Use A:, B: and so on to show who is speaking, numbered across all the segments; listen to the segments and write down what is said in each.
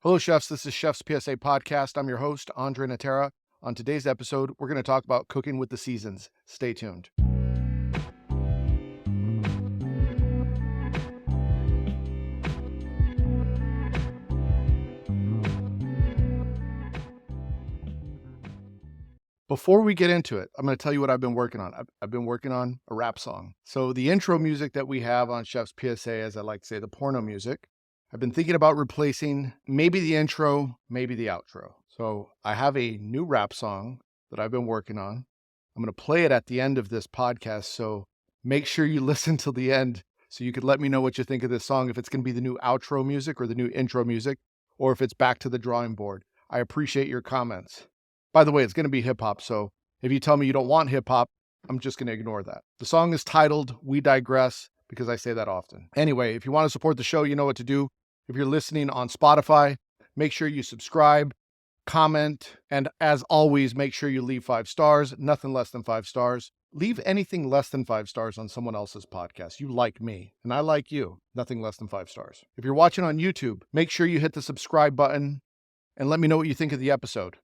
A: Hello, chefs. This is Chef's PSA Podcast. I'm your host, André Natera. On today's episode, we're going to talk about cooking with the seasons. Stay tuned. Before we get into it, I'm going to tell you what I've been working on. I've been working on a rap song. So the intro music that we have on Chef's PSA, as I like to say, the porno music, I've been thinking about replacing maybe the intro, maybe the outro. So I have a new rap song that I've been working on. I'm going to play it at the end of this podcast. So make sure you listen till the end so you could let me know what you think of this song, if it's going to be the new outro music or the new intro music, or if it's back to the drawing board. I appreciate your comments. By the way, it's going to be hip hop. So if you tell me you don't want hip hop, I'm just going to ignore that. The song is titled We Digress because I say that often. Anyway, if you want to support the show, you know what to do. If you're listening on Spotify, make sure you subscribe, comment, and as always, make sure you leave 5 stars, nothing less than 5 stars. Leave anything less than 5 stars on someone else's podcast. You like me, and I like you. Nothing less than 5 stars. If you're watching on YouTube, make sure you hit the subscribe button and let me know what you think of the episode.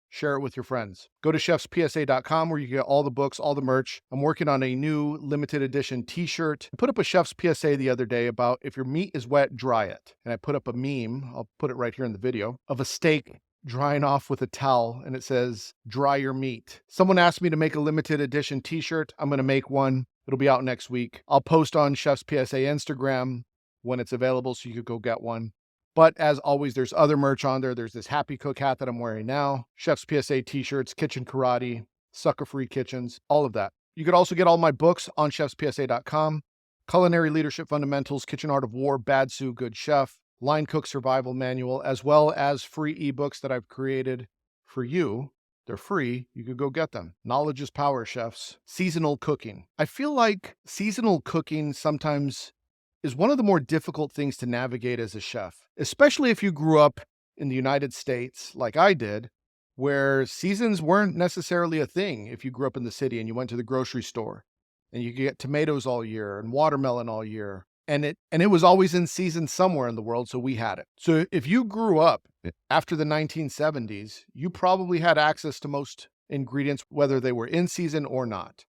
A: Share it with your friends. Go to chefspsa.com where you get all the books, all the merch. I'm working on a new limited edition t-shirt. I put up a Chef's PSA the other day about if your meat is wet, dry it. And I put up a meme, I'll put it right here in the video, of a steak drying off with a towel, and it says, dry your meat. Someone asked me to make a limited edition t-shirt. I'm going to make one. It'll be out next week. I'll post on Chef's PSA Instagram when it's available so you could go get one. But as always, there's other merch on there. There's this Happy Cook hat that I'm wearing now, Chef's PSA t-shirts, Kitchen Karate, Sucker-Free Kitchens, all of that. You could also get all my books on chefspsa.com, Culinary Leadership Fundamentals, Kitchen Art of War, Bad Sue, Good Chef, Line Cook Survival Manual, as well as free ebooks that I've created for you. They're free. You could go get them. Knowledge is power, chefs. Seasonal cooking. I feel like seasonal cooking sometimes is one of the more difficult things to navigate as a chef, especially if you grew up in the United States like I did, where seasons weren't necessarily a thing. If you grew up in the city and you went to the grocery store and you could get tomatoes all year and watermelon all year, and it was always in season somewhere in the world, so we had it. So if you grew up after the 1970s, you probably had access to most ingredients, whether they were in season or not.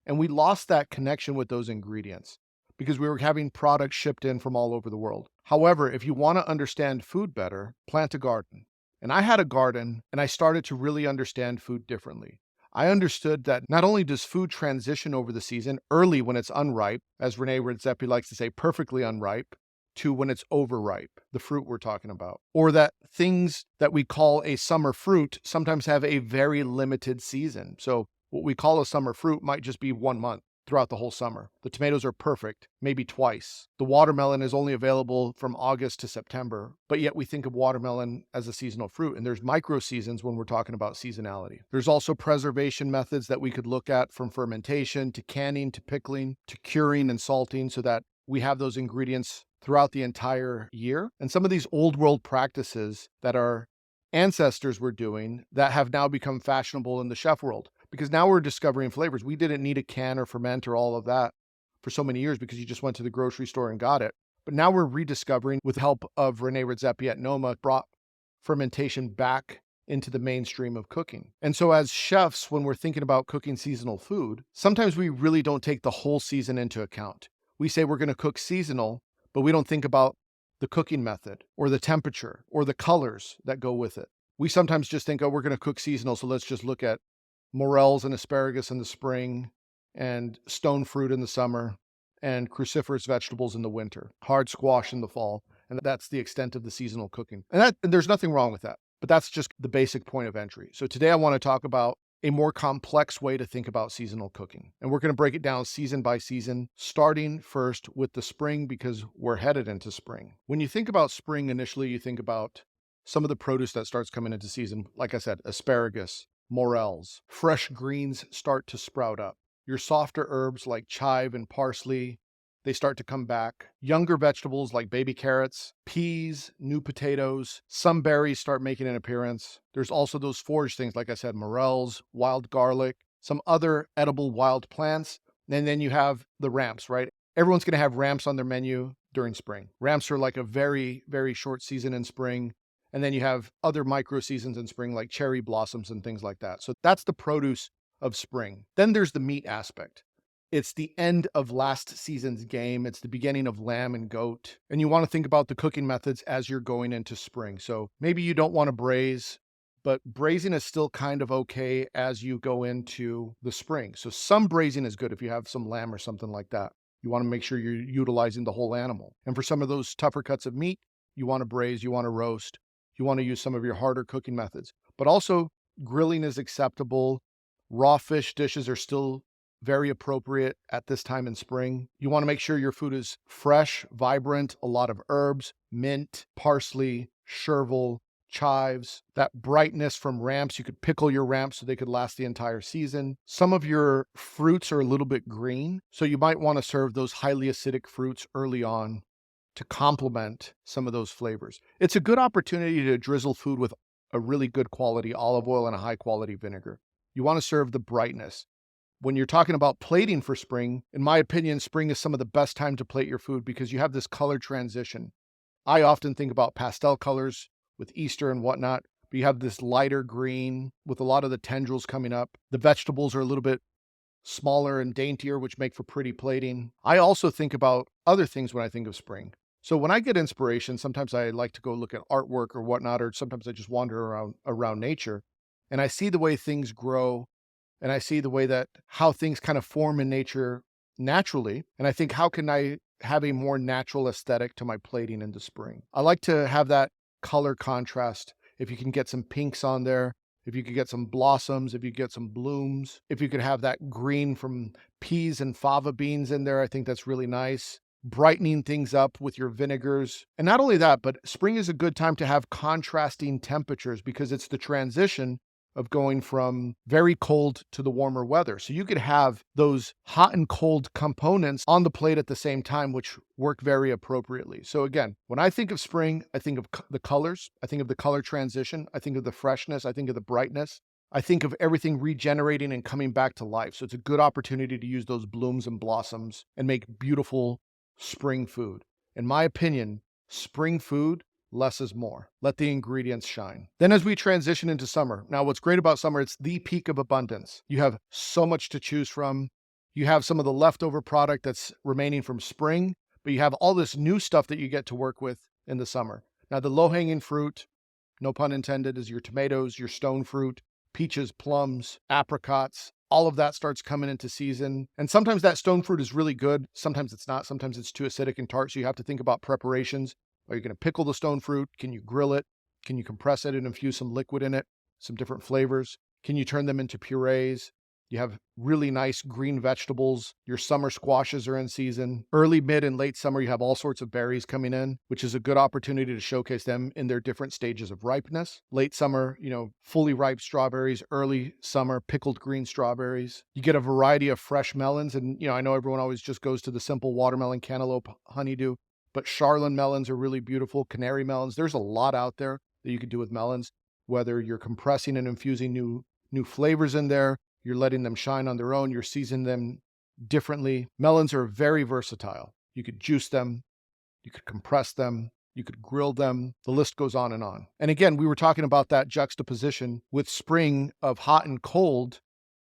A: And we lost that connection with those ingredients because we were having products shipped in from all over the world. However, if you want to understand food better, plant a garden. And I had a garden, and I started to really understand food differently. I understood that not only does food transition over the season, early when it's unripe, as Rene Redzepi likes to say, perfectly unripe, to when it's overripe, the fruit we're talking about. Or that things that we call a summer fruit sometimes have a very limited season. So what we call a summer fruit might just be 1 month throughout the whole summer. The tomatoes are perfect, maybe twice. The watermelon is only available from August to September, but yet we think of watermelon as a seasonal fruit, and there's micro seasons when we're talking about seasonality. There's also preservation methods that we could look at, from fermentation to canning to pickling to curing and salting, so that we have those ingredients throughout the entire year. And some of these old world practices that our ancestors were doing that have now become fashionable in the chef world. Because now we're discovering flavors. We didn't need a can or ferment or all of that for so many years because you just went to the grocery store and got it. But now we're rediscovering, with the help of Rene Redzepi at Noma, brought fermentation back into the mainstream of cooking. And so as chefs, when we're thinking about cooking seasonal food, sometimes we really don't take the whole season into account. We say we're going to cook seasonal, but we don't think about the cooking method or the temperature or the colors that go with it. We sometimes just think, oh, we're going to cook seasonal, so let's just look at morels and asparagus in the spring, and stone fruit in the summer, and cruciferous vegetables in the winter, hard squash in the fall. And that's the extent of the seasonal cooking. And there's nothing wrong with that, but that's just the basic point of entry. So today I want to talk about a more complex way to think about seasonal cooking. And we're going to break it down season by season, starting first with the spring because we're headed into spring. When you think about spring, initially you think about some of the produce that starts coming into season. Like I said, asparagus, morels, fresh greens start to sprout up. Your softer herbs like chive and parsley, they start to come back. Younger vegetables like baby carrots, peas, new potatoes, some berries start making an appearance. There's also those forage things, like I said, morels, wild garlic, some other edible wild plants. And then you have the ramps, right? Everyone's going to have ramps on their menu during spring. Ramps are like a very, very short season in spring. And then you have other micro seasons in spring like cherry blossoms and things like that. So that's the produce of spring. Then there's the meat aspect. It's the end of last season's game. It's the beginning of lamb and goat. And you want to think about the cooking methods as you're going into spring. So maybe you don't want to braise, but braising is still kind of okay as you go into the spring. So some braising is good if you have some lamb or something like that. You want to make sure you're utilizing the whole animal. And for some of those tougher cuts of meat, you want to braise, you want to roast, you want to use some of your harder cooking methods. But also grilling is acceptable. Raw fish dishes are still very appropriate at this time in spring. You want to make sure your food is fresh, vibrant, a lot of herbs, mint, parsley, chervil, chives, that brightness from ramps. You could pickle your ramps so they could last the entire season. Some of your fruits are a little bit green, so you might want to serve those highly acidic fruits early on to complement some of those flavors. It's a good opportunity to drizzle food with a really good quality olive oil and a high quality vinegar. You want to serve the brightness. When you're talking about plating for spring, in my opinion, spring is some of the best time to plate your food because you have this color transition. I often think about pastel colors with Easter and whatnot, but you have this lighter green with a lot of the tendrils coming up. The vegetables are a little bit smaller and daintier, which make for pretty plating. I also think about other things when I think of spring. So when I get inspiration, sometimes I like to go look at artwork or whatnot, or sometimes I just wander around nature and I see the way things grow. And I see the way that how things kind of form in nature naturally. And I think, how can I have a more natural aesthetic to my plating in the spring? I like to have that color contrast. If you can get some pinks on there, if you could get some blossoms, if you get some blooms, if you could have that green from peas and fava beans in there, I think that's really nice. Brightening things up with your vinegars. And not only that, but spring is a good time to have contrasting temperatures because it's the transition of going from very cold to the warmer weather. So you could have those hot and cold components on the plate at the same time, which work very appropriately. So again, when I think of spring, I think of the colors, I think of the color transition, I think of the freshness, I think of the brightness, I think of everything regenerating and coming back to life. So it's a good opportunity to use those blooms and blossoms and make beautiful spring food. In my opinion, spring food, less is more. Let the ingredients shine. Then as we transition into summer, now what's great about summer, it's the peak of abundance. You have so much to choose from. You have some of the leftover product that's remaining from spring, but you have all this new stuff that you get to work with in the summer. Now the low-hanging fruit, no pun intended, is your tomatoes, your stone fruit, peaches, plums, apricots. All of that starts coming into season. And sometimes that stone fruit is really good. Sometimes it's not. Sometimes it's too acidic and tart. So you have to think about preparations. Are you going to pickle the stone fruit? Can you grill it? Can you compress it and infuse some liquid in it? Some different flavors? Can you turn them into purees? You have really nice green vegetables. Your summer squashes are in season. Early, mid, and late summer, you have all sorts of berries coming in, which is a good opportunity to showcase them in their different stages of ripeness. Late summer, fully ripe strawberries. Early summer, pickled green strawberries. You get a variety of fresh melons. And, I know everyone always just goes to the simple watermelon, cantaloupe, honeydew, but Charlene melons are really beautiful. Canary melons. There's a lot out there that you could do with melons, whether you're compressing and infusing new flavors in there, you're letting them shine on their own, you're seasoning them differently. Melons are very versatile. You could juice them, you could compress them, you could grill them. The list goes on. And again, we were talking about that juxtaposition with spring of hot and cold.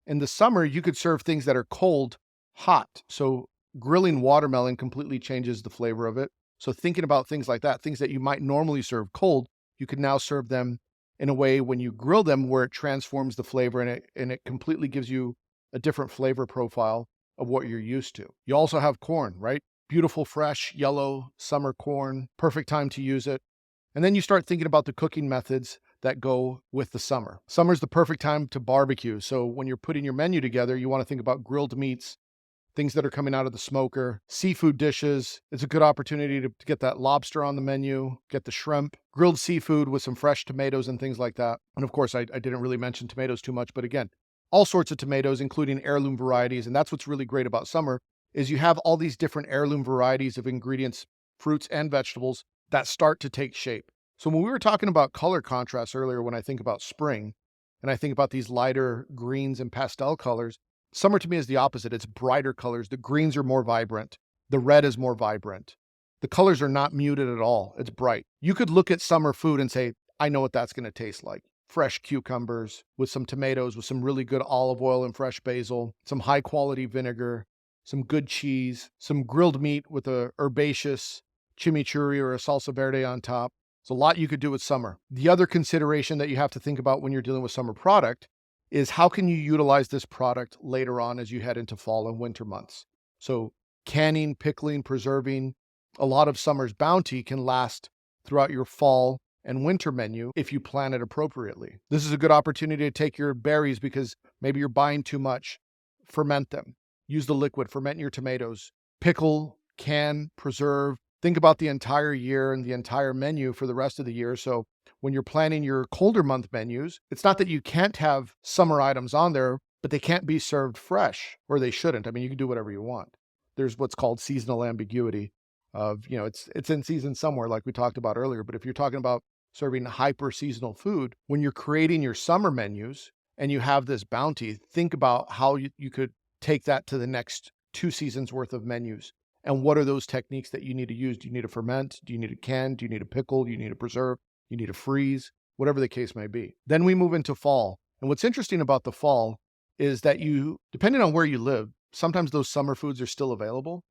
A: In the summer, you could serve things that are cold, hot. So grilling watermelon completely changes the flavor of it. So thinking about things like that, things that you might normally serve cold, you could now serve them in a way when you grill them where it transforms the flavor and it completely gives you a different flavor profile of what you're used to. You also have corn, right? Beautiful, fresh, yellow summer corn, perfect time to use it. And then you start thinking about the cooking methods that go with the summer. Summer's the perfect time to barbecue. So when you're putting your menu together, you want to think about grilled meats, things that are coming out of the smoker, seafood dishes. It's a good opportunity to get that lobster on the menu, get the shrimp, grilled seafood with some fresh tomatoes and things like that. And of course, I didn't really mention tomatoes too much, but again, all sorts of tomatoes, including heirloom varieties. And that's what's really great about summer is you have all these different heirloom varieties of ingredients, fruits and vegetables that start to take shape. So when we were talking about color contrast earlier, when I think about spring and I think about these lighter greens and pastel colors, summer to me is the opposite. It's brighter colors. The greens are more vibrant. The red is more vibrant. The colors are not muted at all. It's bright. You could look at summer food and say, I know what that's going to taste like. Fresh cucumbers with some tomatoes, with some really good olive oil and fresh basil, some high quality vinegar, some good cheese, some grilled meat with a herbaceous chimichurri or a salsa verde on top. It's a lot you could do with summer. The other consideration that you have to think about when you're dealing with summer product is how can you utilize this product later on as you head into fall and winter months. So canning, pickling, preserving, a lot of summer's bounty can last throughout your fall and winter menu if you plan it appropriately. This is a good opportunity to take your berries because maybe you're buying too much. Ferment them. Use the liquid, ferment your tomatoes. Pickle, can, preserve. Think about the entire year and the entire menu for the rest of the year. So when you're planning your colder month menus, it's not that you can't have summer items on there, but they can't be served fresh, or they shouldn't. I mean, you can do whatever you want. There's what's called seasonal ambiguity of, it's in season somewhere like we talked about earlier. But if you're talking about serving hyper seasonal food, when you're creating your summer menus and you have this bounty, think about how you could take that to the next 2 seasons worth of menus. And what are those techniques that you need to use? Do you need to ferment? Do you need a can? Do you need a pickle? Do you need to preserve? You need to freeze? Whatever the case may be. Then we move into fall. And what's interesting about the fall is that depending on where you live, sometimes those summer foods are still available.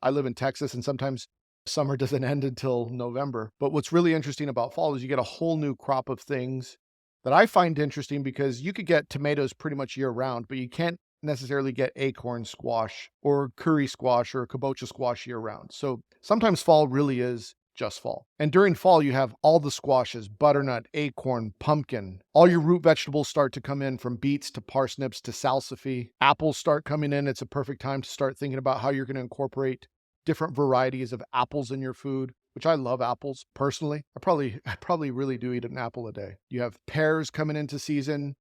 A: I live in Texas and sometimes summer doesn't end until November. But what's really interesting about fall is you get a whole new crop of things that I find interesting because you could get tomatoes pretty much year round, but you can't necessarily get acorn squash or curry squash or kabocha squash year round. So sometimes fall really is just fall. And during fall, you have all the squashes, butternut, acorn, pumpkin. All your root vegetables start to come in, from beets to parsnips to salsify. Apples start coming in. It's a perfect time to start thinking about how you're going to incorporate different varieties of apples in your food, which I love apples personally. I probably really do eat an apple a day. You have pears coming into season.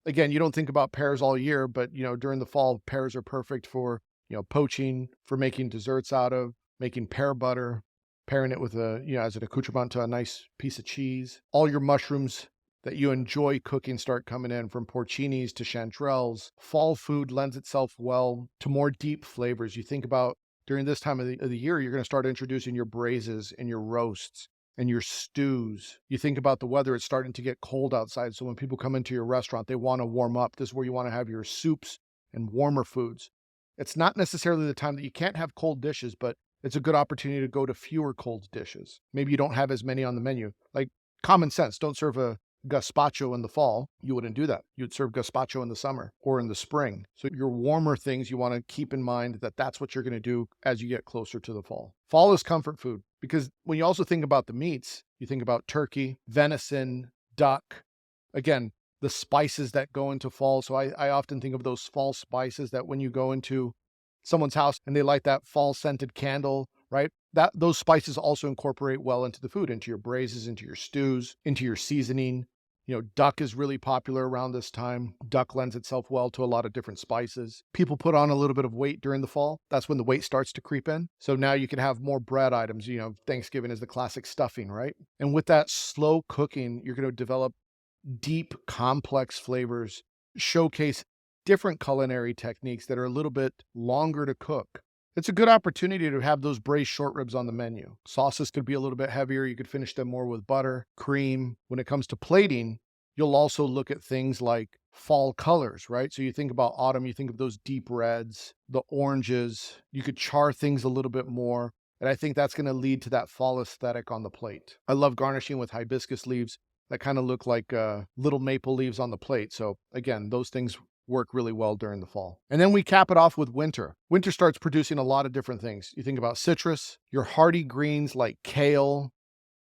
A: Again, you don't think about pears all year, but during the fall, pears are perfect for, poaching, for making desserts out of, making pear butter, pairing it with as an accoutrement to a nice piece of cheese. All your mushrooms that you enjoy cooking start coming in, from porcinis to chanterelles. Fall food lends itself well to more deep flavors. You think about during this time of the year, you're going to start introducing your braises and your roasts and your stews. You think about the weather, it's starting to get cold outside. So when people come into your restaurant, they want to warm up. This is where you want to have your soups and warmer foods. It's not necessarily the time that you can't have cold dishes, but it's a good opportunity to go to fewer cold dishes. Maybe you don't have as many on the menu. Like common sense, don't serve a gazpacho in the fall. You wouldn't do that. You'd serve gazpacho in the summer or in the spring. So your warmer things, you want to keep in mind that that's what you're going to do as you get closer to the fall. Fall is comfort food because when you also think about the meats, you think about turkey, venison, duck. Again, the spices that go into fall. So I often think of those fall spices that when you go into someone's house and they light that fall scented candle, right? Those spices also incorporate well into the food, into your braises, into your stews, into your seasoning. Duck is really popular around this time. Duck lends itself well to a lot of different spices. People put on a little bit of weight during the fall. That's when the weight starts to creep in. So now you can have more bread items. Thanksgiving is the classic stuffing, right? And with that slow cooking, you're going to develop deep, complex flavors, showcase different culinary techniques that are a little bit longer to cook. It's a good opportunity to have those braised short ribs on the menu. Sauces could be a little bit heavier. You could finish them more with butter, cream. When it comes to plating, you'll also look at things like fall colors, right? So you think about autumn, you think of those deep reds, the oranges. You could char things a little bit more. And I think that's going to lead to that fall aesthetic on the plate. I love garnishing with hibiscus leaves that kind of look like little maple leaves on the plate. So again, those things work really well during the fall. And then we cap it off with winter. Winter starts producing a lot of different things. You think about citrus, your hardy greens like kale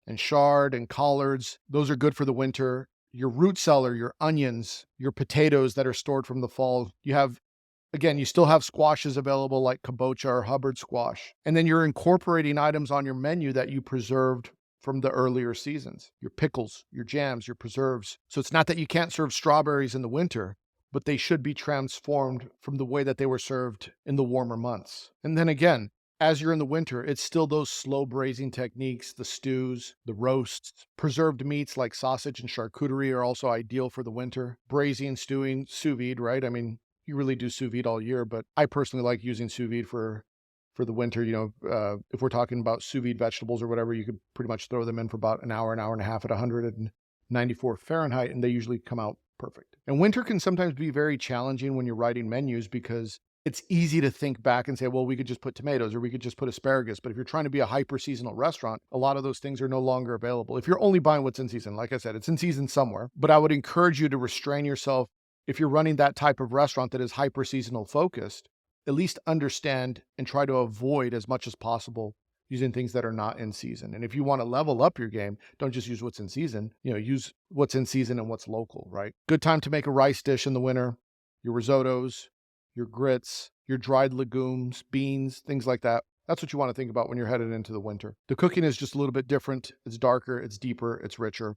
A: and chard and collards. Those are good for the winter. Your root cellar, your onions, your potatoes that are stored from the fall. You still have squashes available like kabocha or Hubbard squash. And then you're incorporating items on your menu that you preserved from the earlier seasons. Your pickles, your jams, your preserves. So it's not that you can't serve strawberries in the winter, but they should be transformed from the way that they were served in the warmer months. And then again, as you're in the winter, it's still those slow braising techniques, the stews, the roasts. Preserved meats like sausage and charcuterie are also ideal for the winter. Braising, stewing, sous vide, right? I mean, you really do sous vide all year, but I personally like using sous vide for for the winter. If we're talking about sous vide vegetables or whatever, you could pretty much throw them in for about an hour and a half at 194 Fahrenheit, and they usually come out perfect. And winter can sometimes be very challenging when you're writing menus because it's easy to think back and say, well, we could just put tomatoes or we could just put asparagus. But if you're trying to be a hyper-seasonal restaurant, a lot of those things are no longer available. If you're only buying what's in season, like I said, it's in season somewhere. But I would encourage you to restrain yourself if you're running that type of restaurant that is hyper-seasonal focused. At least understand and try to avoid as much as possible using things that are not in season. And if you want to level up your game, don't just use what's in season. Use what's in season and what's local, right? Good time to make a rice dish in the winter, your risottos, your grits, your dried legumes, beans, things like that. That's what you want to think about when you're headed into the winter. The cooking is just a little bit different. It's darker, it's deeper, it's richer.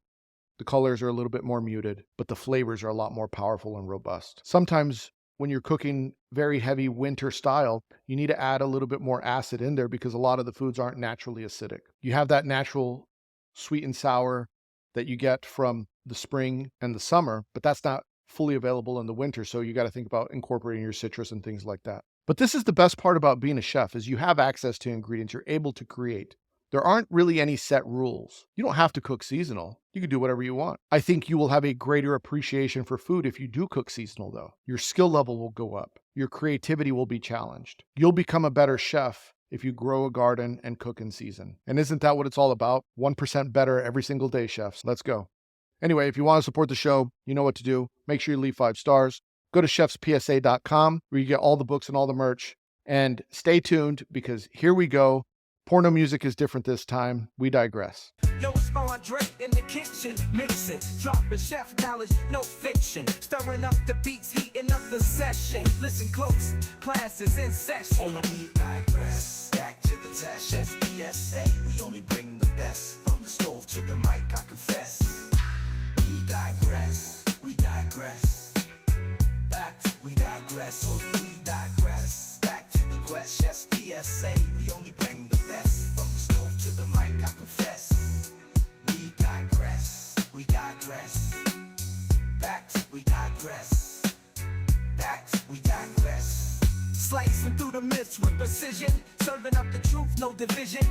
A: The colors are a little bit more muted, but the flavors are a lot more powerful and robust. Sometimes when you're cooking very heavy winter style, you need to add a little bit more acid in there because a lot of the foods aren't naturally acidic. You have that natural sweet and sour that you get from the spring and the summer, but that's not fully available in the winter. So you got to think about incorporating your citrus and things like that. But this is the best part about being a chef is you have access to ingredients. You're able to create. There aren't really any set rules. You don't have to cook seasonal. You can do whatever you want. I think you will have a greater appreciation for food if you do cook seasonal, though. Your skill level will go up. Your creativity will be challenged. You'll become a better chef if you grow a garden and cook in season. And isn't that what it's all about? 1% better every single day, chefs. Let's go. Anyway, if you want to support the show, you know what to do. Make sure you leave 5 stars. Go to chefspsa.com where you get all the books and all the merch. And stay tuned because here we go. Porno music is different this time. We digress.
B: Yo, it's André in the kitchen, mixing, dropping chef knowledge, no fiction, stirring up the beats, heating up the session. Listen close, class is in session. We digress, back to the test. Chef's PSA, we only bring the best. From the stove to the mic, I confess. We digress, we digress. We digress, oh, we digress. Back to the quest, chef's PSA, we only bring the best. From the stove to the mic, I confess. We digress, we digress. We digress. We digress. Slicing through the myths with precision, serving up the truth, no division.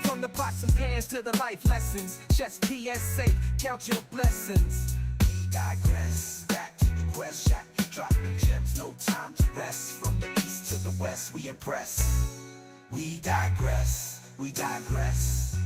B: From the pots and pans to the life lessons, chef's PSA, count your blessings. We digress, back to the quest, shack, dropping gems, no time to rest. From the east to the west, we impress. We digress, we digress.